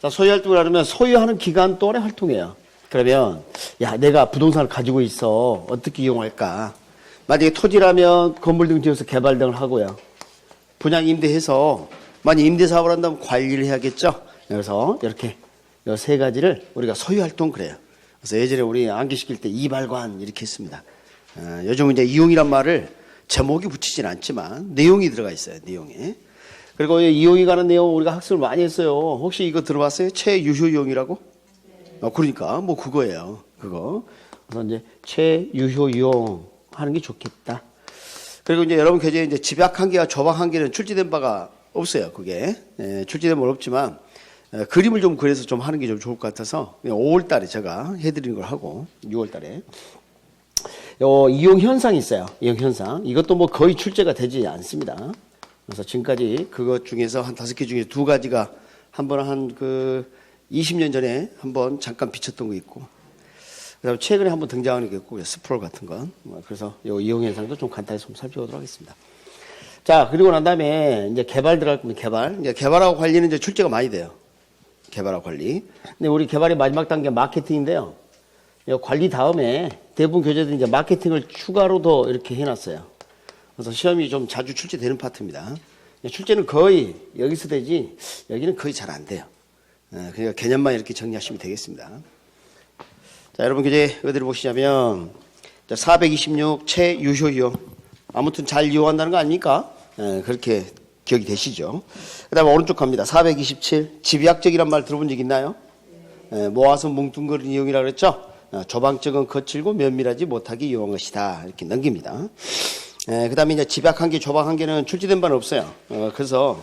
자, 소유 활동을 하려면 소유하는 기간 동안에 활동해요. 그러면 야, 내가 부동산을 가지고 있어. 어떻게 이용할까? 만약에 토지라면 건물 등 지어서 개발 등을 하고요. 분양 임대해서 만약 임대 사업을 한다면 관리를 해야겠죠. 그래서 이렇게 이 세 가지를 우리가 소유 활동 그래요. 그래서 예전에 우리 암기시킬 때 이발관 이렇게 했습니다. 요즘은 이제 이용이란 말을 제목이 붙이진 않지만 내용이 들어가 있어요. 내용에. 그리고 이용이 가는 내용 우리가 학습을 많이 했어요. 혹시 이거 들어봤어요? 최유효 이용이라고? 그러니까 뭐 그거예요. 그거. 그래서 이제 최유효 이용 하는 게 좋겠다. 그리고 이제 여러분 교재에 이제 집약 한계와 조박 한계는 출제된 바가 없어요. 그게 출제된 바는 없지만 그림을 좀 그려서 좀 하는 게 좀 좋을 것 같아서 5월 달에 제가 해드리는 걸 하고 6월 달에 이용 현상이 있어요. 이용 현상. 이것도 뭐 거의 출제가 되지 않습니다. 그래서 지금까지 그것 중에서 한 5개 중에 2가지가 한 번 한 그 20년 전에 한번 잠깐 비쳤던 거 있고, 그다음에 최근에 한번 등장하는 게 있고, 스프롤 같은 건. 그래서 이 이용 현상도 좀 간단히 좀 살펴보도록 하겠습니다. 자, 그리고 난 다음에 이제 개발 들어갈 겁니다. 개발. 이제 개발하고 관리는 이제 출제가 많이 돼요. 개발하고 관리. 근데 우리 개발의 마지막 단계 마케팅인데요. 관리 다음에 대부분 교재들이 이제 마케팅을 추가로 더 이렇게 해놨어요. 그래서 시험이 좀 자주 출제되는 파트입니다. 출제는 거의 여기서 되지 여기는 거의 잘 안 돼요. 그러니까 개념만 이렇게 정리하시면 되겠습니다. 자, 여러분 교재 어디를 보시냐면 426 최유효 이용. 아무튼 잘 이용한다는 거 아닙니까? 그렇게 기억이 되시죠? 그 다음에 오른쪽 갑니다. 427 집약적이란 말 들어본 적 있나요? 모아서 뭉뚱그린 이용이라고 그랬죠? 조방적은 거칠고 면밀하지 못하게 이용한 것이다. 이렇게 넘깁니다. 그 다음에 이제 집약 한계, 조박 한계는 출제된 바는 없어요. 그래서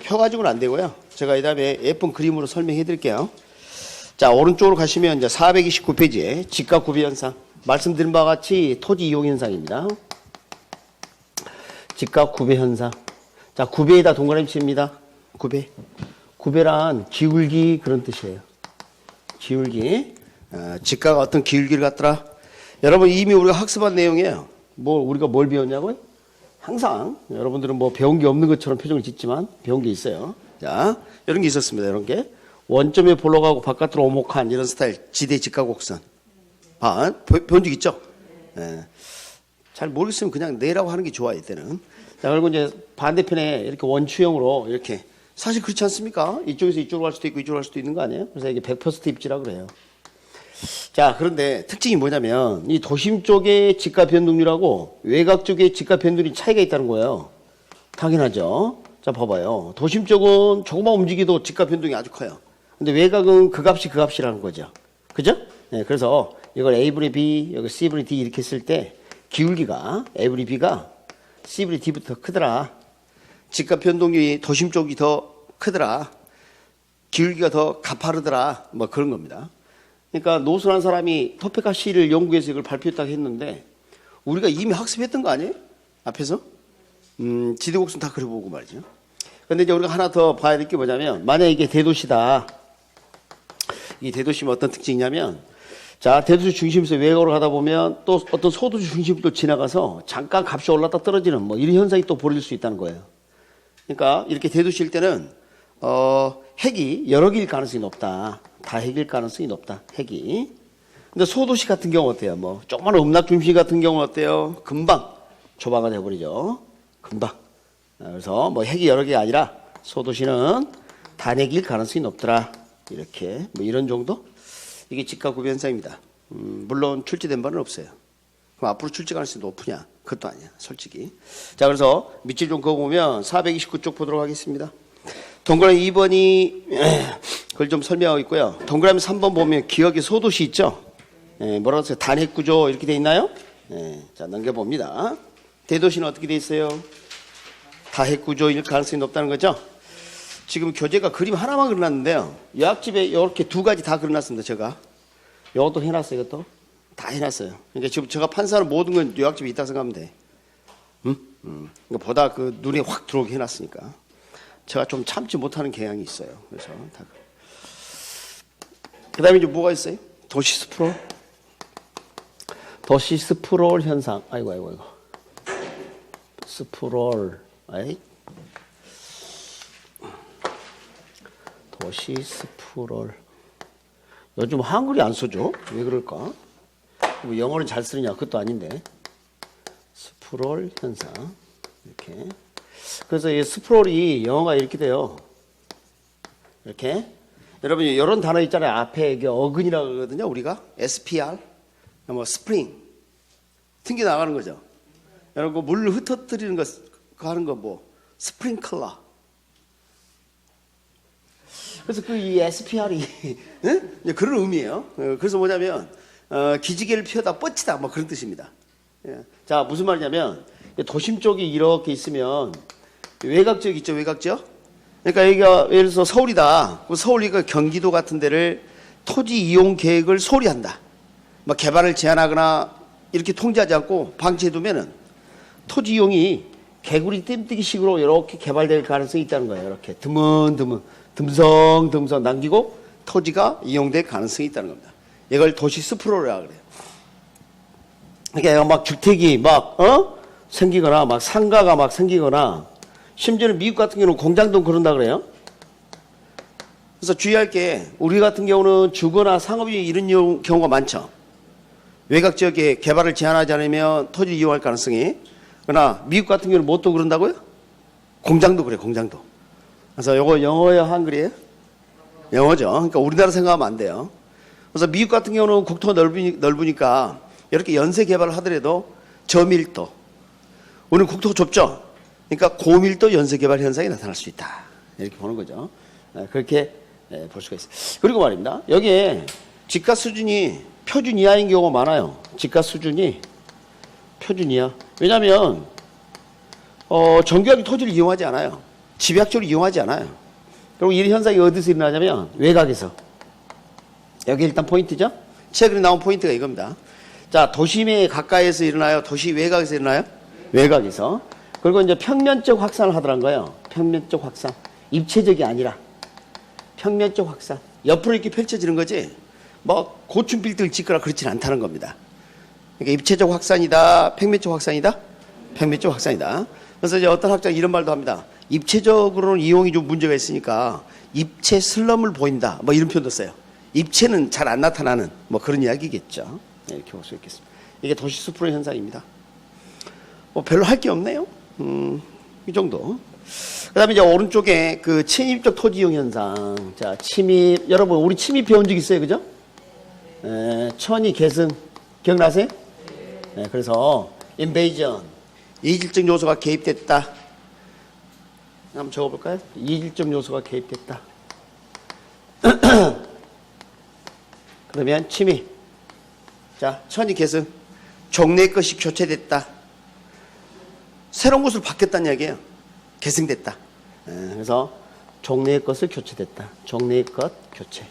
표 가지고는 안 되고요. 제가 이 다음에 예쁜 그림으로 설명해 드릴게요. 자, 오른쪽으로 가시면 이제 429페이지에 집값 구배 현상. 말씀드린 바와 같이 토지 이용 현상입니다. 집값 구배 현상. 자, 구배에다 동그라미 칩니다. 구배. 구배란 기울기 그런 뜻이에요. 기울기. 집가가 어떤 기울기를 갖더라. 여러분 이미 우리가 학습한 내용이에요. 우리가 뭘 배웠냐고요? 항상 여러분들은 뭐 배운 게 없는 것처럼 표정을 짓지만 배운 게 있어요. 자, 이런 게 있었습니다. 이런 게 원점에 볼록하고 바깥으로 오목한 이런 스타일 지대 직각 곡선. 배운 적 있죠? 잘 모르겠으면 그냥 내라고 하는 게 좋아요. 이때는. 자, 그리고 이제 반대편에 이렇게 원추형으로 이렇게 사실 그렇지 않습니까? 이쪽에서 이쪽으로 갈 수도 있고 이쪽으로 갈 수도 있는 거 아니에요? 그래서 이게 100% 입지라고 그래요. 자, 그런데 특징이 뭐냐면 이 도심 쪽의 집값 변동률하고 외곽 쪽의 집값 변동률이 차이가 있다는 거예요. 당연하죠. 자, 봐봐요. 도심 쪽은 조금만 움직여도 집값 변동이 아주 커요. 근데 외곽은 그 값이 그 값이라는 거죠. 그죠? 네, 그래서 이걸 A분의 B, 여기 C분의 D 이렇게 쓸 때 기울기가 A분의 B가 C분의 D부터 크더라. 집값 변동률이 도심 쪽이 더 크더라. 기울기가 더 가파르더라. 뭐 그런 겁니다. 그러니까 노선한 사람이 토페카 C를 연구해서 이걸 발표했다고 했는데 우리가 이미 학습했던 거 아니에요? 앞에서? 지대곡선 다 그려보고 말이죠. 근데 이제 우리가 하나 더 봐야 될 게 뭐냐면 만약에 이게 대도시다. 이 대도시면 어떤 특징이냐면 자, 대도시 중심에서 외곽으로 가다 보면 또 어떤 소도시 중심도 지나가서 잠깐 값이 올랐다 떨어지는 뭐 이런 현상이 또 벌어질 수 있다는 거예요. 그러니까 이렇게 대도시일 때는 핵이 여러 개일 가능성이 높다. 다 핵일 가능성이 높다. 핵이. 근데 소도시 같은 경우 어때요? 뭐 조그마한 음락 중심 같은 경우는 어때요? 금방 조방가 돼버리죠. 금방. 그래서 뭐 핵이 여러 개가 아니라 소도시는 단핵일 가능성이 높더라. 이렇게 뭐 이런 정도? 이게 집값 구배 현상입니다. 물론 출제된 바는 없어요. 그럼 앞으로 출제 가능성이 높으냐? 그것도 아니야, 솔직히. 자, 그래서 밑줄 좀 그어보면 429쪽 보도록 하겠습니다. 동그라미 2번이 그걸 좀 설명하고 있고요. 동그라미 3번 보면 기억의 소도시 있죠? 뭐라고 했어요? 단핵 구조 이렇게 돼 있나요? 자, 넘겨봅니다. 대도시는 어떻게 돼 있어요? 다핵 구조일 가능성이 높다는 거죠? 지금 교재가 그림 하나만 그려놨는데요. 요약집에 이렇게 2가지 다 그려놨습니다. 제가 이것도 해놨어요. 이것도 다 해놨어요. 그러니까 지금 제가 판사하는 모든 건 요약집에 있다고 생각하면 돼. 그러니까 보다 그 눈에 확 들어오게 해놨으니까 제가 좀 참지 못하는 경향이 있어요. 그래서 다. 그다음에 이제 뭐가 있어요? 도시 스프롤. 도시 스프롤 현상. 아이고. 스프롤. 아이. 도시 스프롤. 요즘 한글이 안 써져? 왜 그럴까? 뭐 영어는 잘 쓰느냐? 그것도 아닌데. 스프롤 현상. 이렇게. 그래서 이 스프롤이 영어가 이렇게 돼요. 이렇게. 여러분, 이런 단어 있잖아요. 앞에 이게 어근이라고 그러거든요. 우리가. SPR. 뭐, 스프링. 튕겨 나가는 거죠. 여러분, 물 흩어뜨리는 거, 하는 거 뭐, 스프링클러. 그래서 그 이 SPR이, 응? 그런 의미예요. 그래서 뭐냐면, 기지개를 펴다 뻗치다. 뭐 그런 뜻입니다. 자, 무슨 말이냐면, 도심 쪽이 이렇게 있으면, 외곽 지역 있죠, 외곽 지역? 그러니까 여기가 예를 들어서 서울이다. 서울이가 경기도 같은 데를 토지 이용 계획을 소홀히 한다. 뭐 개발을 제한하거나 이렇게 통제하지 않고 방치해두면은 토지 이용이 개구리 띠뛰기 식으로 이렇게 개발될 가능성이 있다는 거예요. 이렇게 드문드문, 듬성듬성 남기고 토지가 이용될 가능성이 있다는 겁니다. 이걸 도시 스프롤이라고 그래요. 그러니까 막 주택이 막, 생기거나 막 상가가 막 생기거나 심지어는 미국 같은 경우는 공장도 그런다 그래요. 그래서 주의할 게 우리 같은 경우는 주거나 상업이 이런 경우가 많죠. 외곽 지역에 개발을 제한하지 않으면 토지를 이용할 가능성이. 그러나 미국 같은 경우는 뭐 또 그런다고요? 공장도 그래, 공장도. 그래서 요거 영어예요, 한글이에요? 영어죠. 그러니까 우리나라 생각하면 안 돼요. 그래서 미국 같은 경우는 국토가 넓으니까 이렇게 연쇄 개발을 하더라도 저밀도. 우리는 국토가 좁죠. 그러니까 고밀도 연쇄 개발 현상이 나타날 수 있다. 이렇게 보는 거죠. 그렇게 볼 수가 있어요. 그리고 말입니다. 여기에 집가 수준이 표준 이하인 경우가 많아요. 집가 수준이 표준 이하. 왜냐하면 정교하게 토지를 이용하지 않아요. 집약적으로 이용하지 않아요. 그리고 이 현상이 어디서 일어나냐면 외곽에서. 여기 일단 포인트죠. 최근에 나온 포인트가 이겁니다. 자, 도심에 가까이에서 일어나요? 도시 외곽에서 일어나요? 외곽에서. 그리고 이제 평면적 확산을 하더란 거예요. 평면적 확산. 입체적이 아니라 평면적 확산. 옆으로 이렇게 펼쳐지는 거지. 뭐 고층 빌딩을 짓거나 그렇지는 않다는 겁니다. 그러니까 입체적 확산이다. 평면적 확산이다. 평면적 확산이다. 그래서 이제 어떤 학자가 이런 말도 합니다. 입체적으로는 이용이 좀 문제가 있으니까 입체 슬럼을 보인다. 뭐 이런 표현도 써요. 입체는 잘 안 나타나는 뭐 그런 이야기겠죠. 이렇게 볼 수 있겠습니다. 이게 도시 스프롤 현상입니다. 뭐 별로 할 게 없네요. 이 정도. 그 다음에 이제 오른쪽에 그 침입적 토지이용 현상. 자, 침입. 여러분, 우리 침입 배운 적 있어요. 그죠? 천이 계승. 기억나세요? 그래서, invasion. 이질적 요소가 개입됐다. 한번 적어볼까요? 이질적 요소가 개입됐다. 그러면 침입. 자, 천이 계승. 종래의 것이 교체됐다. 새로운 곳으로 바뀌었다는 이야기예요. 계승됐다. 그래서 종래의 것을 교체됐다. 종래의 것 교체.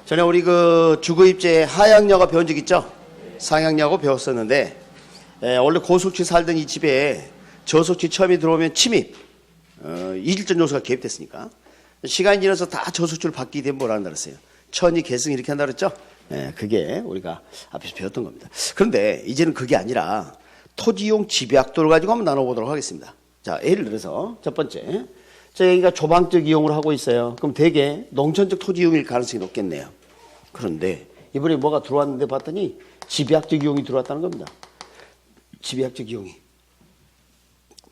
전에 우리 그 주거입지 하향여고 배운 적 있죠? 상향여고 배웠었는데 원래 고속지 살던 이 집에 저속지 처음에 들어오면 침입, 이질적 요소가 개입됐으니까 시간이 지나서 다 저속지로 바뀌게 되면 뭐라 한다 그랬어요? 천이 계승 이렇게 한다 그랬죠? 그게 우리가 앞에서 배웠던 겁니다. 그런데 이제는 그게 아니라 토지용 집약도를 가지고 한번 나눠보도록 하겠습니다. 자, 예를 들어서 첫 번째, 저희가 조방적 이용을 하고 있어요. 그럼 대개 농촌적 토지 이용일 가능성이 높겠네요. 그런데 이번에 뭐가 들어왔는데 봤더니 집약적 이용이 들어왔다는 겁니다. 집약적 이용이.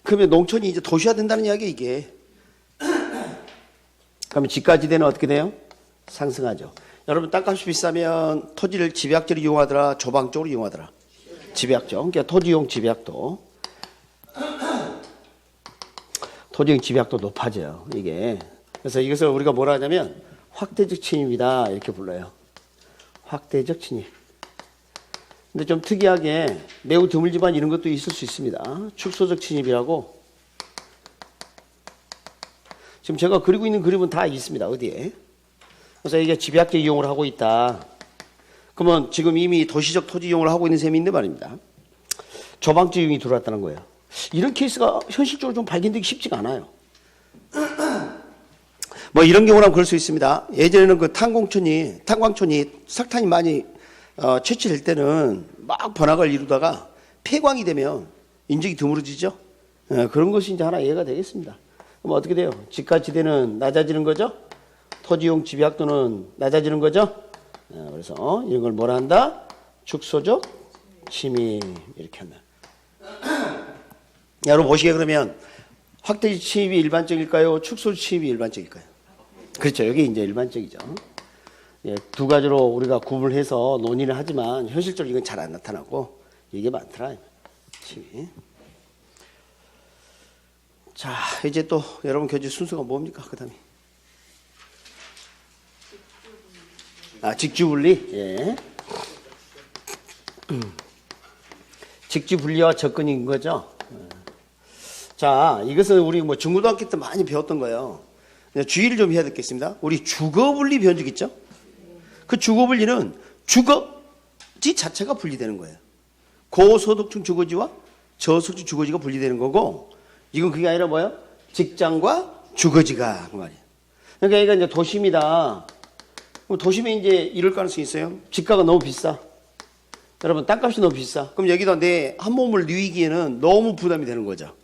그러면 농촌이 이제 도시화 된다는 이야기예요, 이게. 그러면 집가지대는 어떻게 돼요? 상승하죠. 여러분, 땅값이 비싸면 토지를 집약적으로 이용하더라, 조방적으로 이용하더라? 집약적. 그러니까 토지용 집약도. 토지용 집약도 높아져요, 이게. 그래서 이것을 우리가 뭐라 하냐면 확대적 침입이다, 이렇게 불러요. 확대적 침입. 근데 좀 특이하게 매우 드물지만 이런 것도 있을 수 있습니다. 축소적 침입이라고. 지금 제가 그리고 있는 그림은 다 있습니다, 어디에. 그래서 이게 집약적 이용을 하고 있다. 그러면 지금 이미 도시적 토지 이용을 하고 있는 셈이 있는 말입니다. 조방적 이용이 들어왔다는 거예요. 이런 케이스가 현실적으로 좀 발견되기 쉽지가 않아요. 뭐 이런 경우라면 그럴 수 있습니다. 예전에는 그 탄광촌이 석탄이 많이 채취될 때는 막 번화가를 이루다가 폐광이 되면 인적이 드물어지죠. 그런 것이 이제 하나 이해가 되겠습니다. 그럼 어떻게 돼요? 집가치대는 낮아지는 거죠? 토지용 집약도는 낮아지는 거죠? 그래서 이런 걸 뭐라 한다? 축소적 침입 이렇게 한다. 여러분 보시게 그러면 확대 침입이 일반적일까요? 축소 침입이 일반적일까요? 그렇죠. 여기 이제 일반적이죠. 예, 두 가지로 우리가 구분해서 논의를 하지만 현실적으로 이건 잘 안 나타나고 이게 많더라. 침입. 자, 이제 또 여러분 교재 순서가 뭡니까? 그 다음에 직주분리. 예. 직주분리와 접근인 거죠. 자, 이것은 우리 뭐 중고등학교 때 많이 배웠던 거예요. 주의를 좀 해야 되겠습니다. 우리 주거분리 배운 적 있죠? 그 주거분리는 주거지 자체가 분리되는 거예요. 고소득층 주거지와 저소득층 주거지가 분리되는 거고, 이건 그게 아니라 뭐예요? 직장과 주거지가 그 말이에요. 그러니까 이거 이제 도심이다. 도심에 이제 이럴 가능성이 있어요. 집가가 너무 비싸. 여러분 땅값이 너무 비싸. 그럼 여기다 내 한 몸을 누이기에는 너무 부담이 되는 거죠.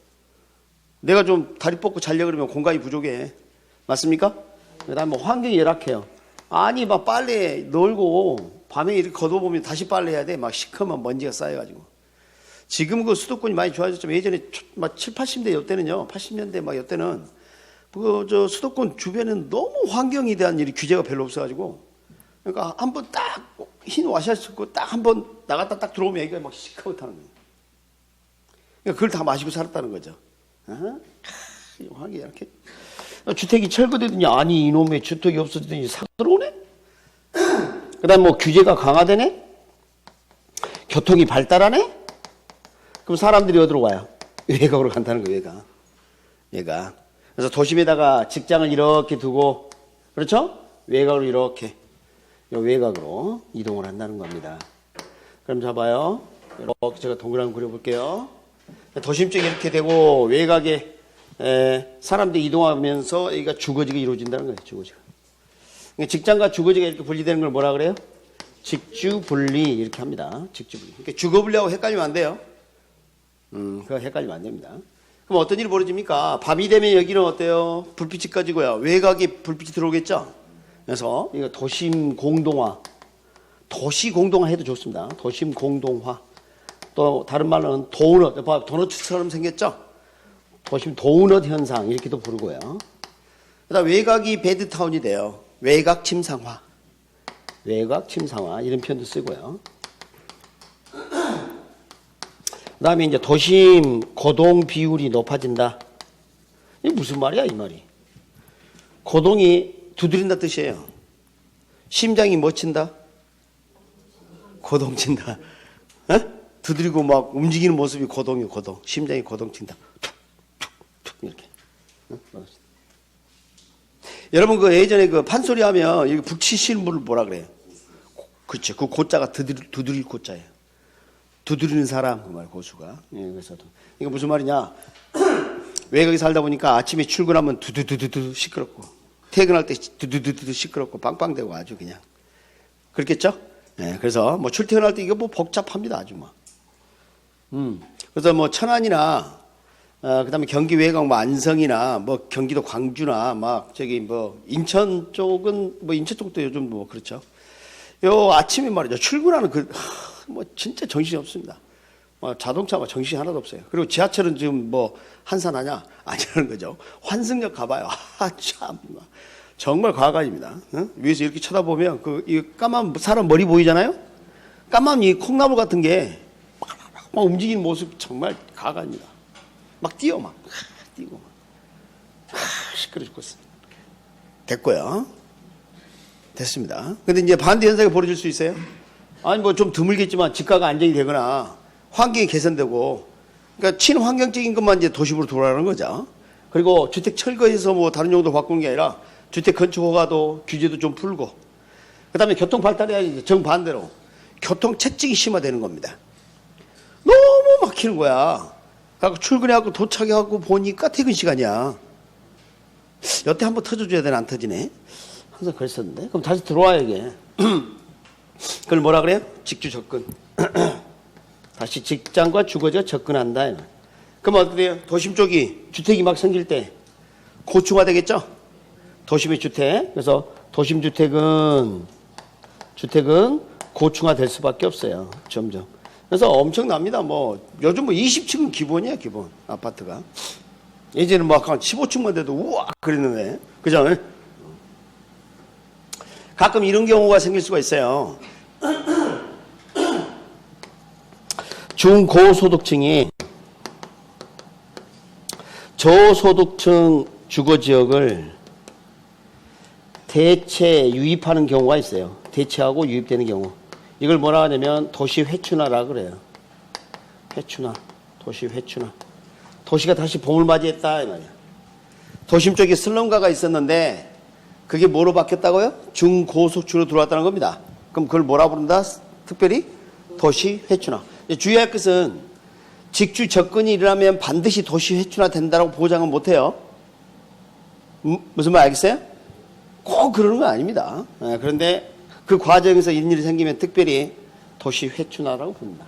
내가 좀 다리 뻗고 자려고 그러면 공간이 부족해. 맞습니까? 그다음에 뭐 환경이 열악해요. 아니 막 빨래 널고 밤에 이렇게 걷어보면 다시 빨래해야 돼. 막 시커먼 먼지가 쌓여가지고. 지금 그 수도권이 많이 좋아졌지만 예전에 막 7, 80대 이때는요. 80년대 막 이때는 그 저 수도권 주변에는 너무 환경에 대한 일이 규제가 별로 없어가지고, 그러니까 한번 딱 흰 와샤 쓰고 딱 한번 나갔다 딱 들어오면 여기가 막 시커멓다는 거예요. 그러니까 그걸 다 마시고 살았다는 거죠. 환경이 이렇게 주택이 철거되더니 아니 이놈의 주택이 없어지더니 싹 들어오네. 그다음 뭐 규제가 강화되네. 교통이 발달하네. 그럼 사람들이 어디로 가요? 외곽으로 간다는 거예요. 외곽. 외곽. 그래서 도심에다가 직장을 이렇게 두고, 그렇죠? 외곽으로 이렇게, 이 외곽으로 이동을 한다는 겁니다. 그럼 잡아요. 이렇게 제가 동그라미 그려볼게요. 도심 쪽에 이렇게 되고 외곽에 사람들이 이동하면서 여기가 주거지가 이루어진다는 거예요. 주거지가. 그러니까 직장과 주거지가 이렇게 분리되는 걸 뭐라 그래요? 직주분리 이렇게 합니다. 직주분리. 그러니까 주거분리하고 헷갈리면 안 돼요. 그거 헷갈리면 안 됩니다. 그럼 어떤 일이 벌어집니까? 밤이 되면 여기는 어때요? 불빛이 꺼지고요. 외곽에 불빛이 들어오겠죠? 그래서 이거 도심 공동화, 도시 공동화 해도 좋습니다. 도심 공동화. 또 다른 말로는 도넛처럼 생겼죠? 도심 도넛 현상 이렇게도 부르고요. 그다음 외곽이 배드타운이 돼요. 외곽 침상화. 외곽 침상화 이런 표현도 쓰고요. 그 다음에 이제 도심 고동 비율이 높아진다. 이게 무슨 말이야, 이 말이? 고동이 두드린다 뜻이에요. 심장이 뭐 친다? 고동 친다. 두드리고 막 움직이는 모습이 고동이에요, 고동. 심장이 고동 친다. 툭툭툭 이렇게. 여러분 그 예전에 그 판소리 하면 여기 북치시는 분을 뭐라 그래요? 그렇죠. 그 고자가 두드릴 고자예요. 두드리는 사람, 그 말, 고수가. 예, 그래서, 이거 무슨 말이냐. 외곽에 살다 보니까 아침에 출근하면 두두두두두 시끄럽고, 퇴근할 때 두두두두 시끄럽고, 빵빵대고 아주 그냥. 그렇겠죠? 예, 그래서 뭐 출퇴근할 때 이거 뭐 복잡합니다, 아주 뭐. 그래서 뭐 천안이나, 그 다음에 경기 외곽 뭐 안성이나 뭐 경기도 광주나 막 저기 뭐 인천 쪽은 뭐 인천 쪽도 요즘 뭐 그렇죠. 요 아침에 말이죠. 출근하는 뭐 진짜 정신이 없습니다. 자동차가 정신이 하나도 없어요. 그리고 지하철은 지금 뭐 한산하냐? 아니라는 거죠. 환승역 가봐요. 참 정말 과학입니다. 위에서 이렇게 쳐다보면 이 까만 사람 머리 보이잖아요. 까만 이 콩나물 같은 게 막 움직이는 모습 정말 과학입니다. 막 뛰어 뛰고 시끄러 죽겠어. 됐고요. 됐습니다. 근데 이제 반대 현상이 벌어질 수 있어요. 아니 뭐 좀 드물겠지만 집가가 안정이 되거나 환경이 개선되고, 그러니까 친환경적인 것만 이제 도심으로 돌아가는 거죠. 그리고 주택 철거해서 뭐 다른 용도로 바꾸는 게 아니라 주택 건축 허가도 규제도 좀 풀고, 그다음에 교통 발달해야지. 정반대로 교통 체증이 심화되는 겁니다. 너무 막히는 거야. 그래서 출근해갖고 도착해갖고 보니까 퇴근 시간이야. 여태 한번 터져줘야 되나 안 터지네. 항상 그랬었는데. 그럼 다시 들어와야 이게. 그걸 뭐라 그래요? 직주 접근. 다시 직장과 주거지가 접근한다. 그럼 어떻게 돼요? 도심 쪽이 주택이 막 생길 때 고층화 되겠죠? 도심의 주택. 그래서 도심 주택은 고층화 될 수밖에 없어요. 점점. 그래서 엄청납니다. 뭐 요즘 뭐 20층은 기본이야, 기본 아파트가. 예전에는 뭐 한 15층만 돼도 우와 그랬는데, 그죠? 가끔 이런 경우가 생길 수가 있어요. 중고소득층이 저소득층 주거지역을 대체 유입하는 경우가 있어요. 대체하고 유입되는 경우. 이걸 뭐라 하냐면 도시 회춘화라 그래요. 회춘화. 도시 회춘화. 도시가 다시 봄을 맞이했다 이 말이야. 도심 쪽에 슬럼가가 있었는데 그게 뭐로 바뀌었다고요? 중고속층으로 들어왔다는 겁니다. 그럼 그걸 뭐라 부른다? 특별히 도시 회춘화. 주의할 것은 직주 접근이 일어나면 반드시 도시 회춘화 된다고 보장은 못해요. 무슨 말 알겠어요? 꼭 그러는 건 아닙니다. 그런데 그 과정에서 이런 일이 생기면 특별히 도시 회춘화라고 부릅니다.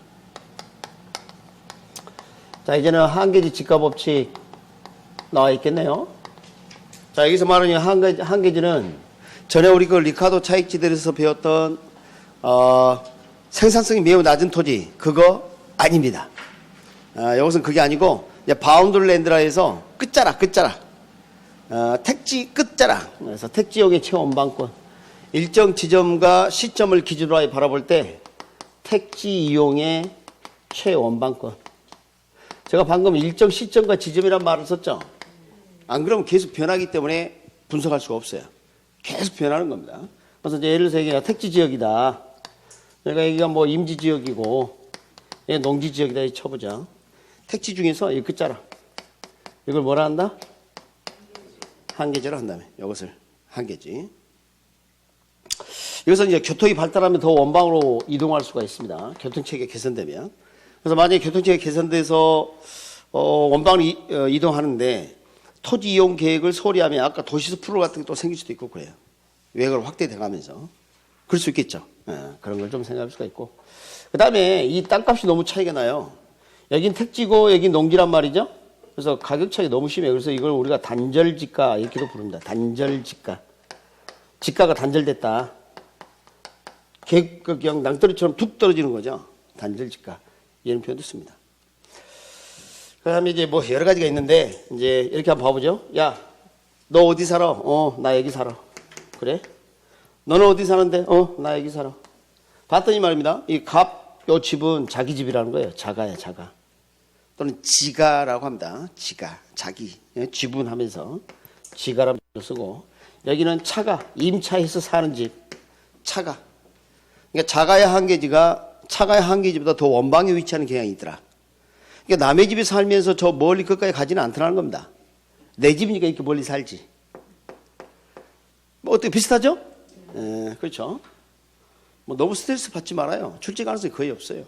자, 이제는 한계지 집가법칙 나와 있겠네요. 자, 여기서 말하는 한계지는 전에 우리 그 리카도 차익지대에서 배웠던 생산성이 매우 낮은 토지, 그거 아닙니다. 이것은 그게 아니고 바운드랜드라 해서 끝자락 택지 끝자락. 그래서 택지용의 최원방권, 일정 지점과 시점을 기준으로 바라볼 때 택지 이용의 최원방권. 제가 방금 일정 시점과 지점이란 말을 썼죠. 안 그러면 계속 변하기 때문에 분석할 수가 없어요. 계속 변하는 겁니다. 그래서 이제 예를 들어서 여기가 택지 지역이다. 그러니까 여기가 뭐 임지 지역이고 농지 지역이다 쳐보자. 택지 중에서 이 끝자락, 이걸 뭐라 한다? 한계지로 한다며. 이것을 한계지. 여기서 이제 교통이 발달하면 더 원방으로 이동할 수가 있습니다. 교통체계가 개선되면. 그래서 만약에 교통체계가 개선돼서 원방으로 이동하는데 토지 이용 계획을 소홀히 하면 아까 도시수 프로 같은 게 또 생길 수도 있고 그래요. 외곽으로 확대돼 가면서. 그럴 수 있겠죠. 그런 걸 좀 생각할 수가 있고. 그 다음에 이 땅값이 너무 차이가 나요. 여긴 택지고 여긴 농지란 말이죠. 그래서 가격 차이 너무 심해요. 그래서 이걸 우리가 단절지가 이렇게도 부릅니다. 단절지가. 지가가 단절됐다. 그냥 낭떠러지처럼 툭 떨어지는 거죠. 단절지가. 이런 표현도 씁니다. 그 다음에 이제 뭐 여러 가지가 있는데, 이제 이렇게 한번 봐보죠. 야, 너 어디 살아? 나 여기 살아. 그래? 너는 어디 사는데? 나 여기 살아. 봤더니 말입니다. 요 집은 자기 집이라는 거예요. 자가야, 자가. 또는 지가라고 합니다. 지가, 자기. 지분하면서 지가라고 쓰고, 여기는 차가, 임차해서 사는 집. 차가. 그러니까 차가의 한계지보다 더 원방에 위치하는 경향이 있더라. 그러니까 남의 집에 살면서 저 멀리 끝까지 가지는 않더라는 겁니다. 내 집이니까 이렇게 멀리 살지. 뭐 어떻게 비슷하죠? 그렇죠. 뭐 너무 스트레스 받지 말아요. 출제 가능성이 거의 없어요.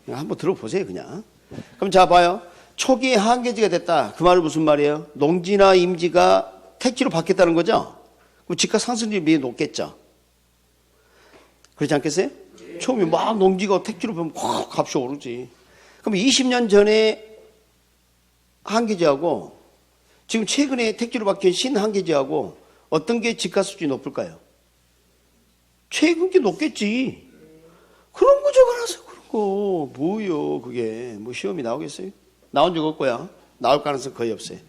그냥 한번 들어보세요, 그냥. 그럼 자, 봐요. 초기에 한계지가 됐다. 그 말은 무슨 말이에요? 농지나 임지가 택지로 바뀌었다는 거죠? 그럼 집가 상승률이 매우 높겠죠? 그렇지 않겠어요? 처음에 막 농지가 택지로 보면 확 값이 오르지. 그럼 20년 전에 한계지하고 지금 최근에 택지로 바뀐 신한계지하고 어떤 게 집가 수준이 높을까요? 최근 게 높겠지. 그런 거 적어놔서 그런 거. 뭐요, 그게. 뭐 시험이 나오겠어요? 나온 적 없고요. 나올 가능성 거의 없어요.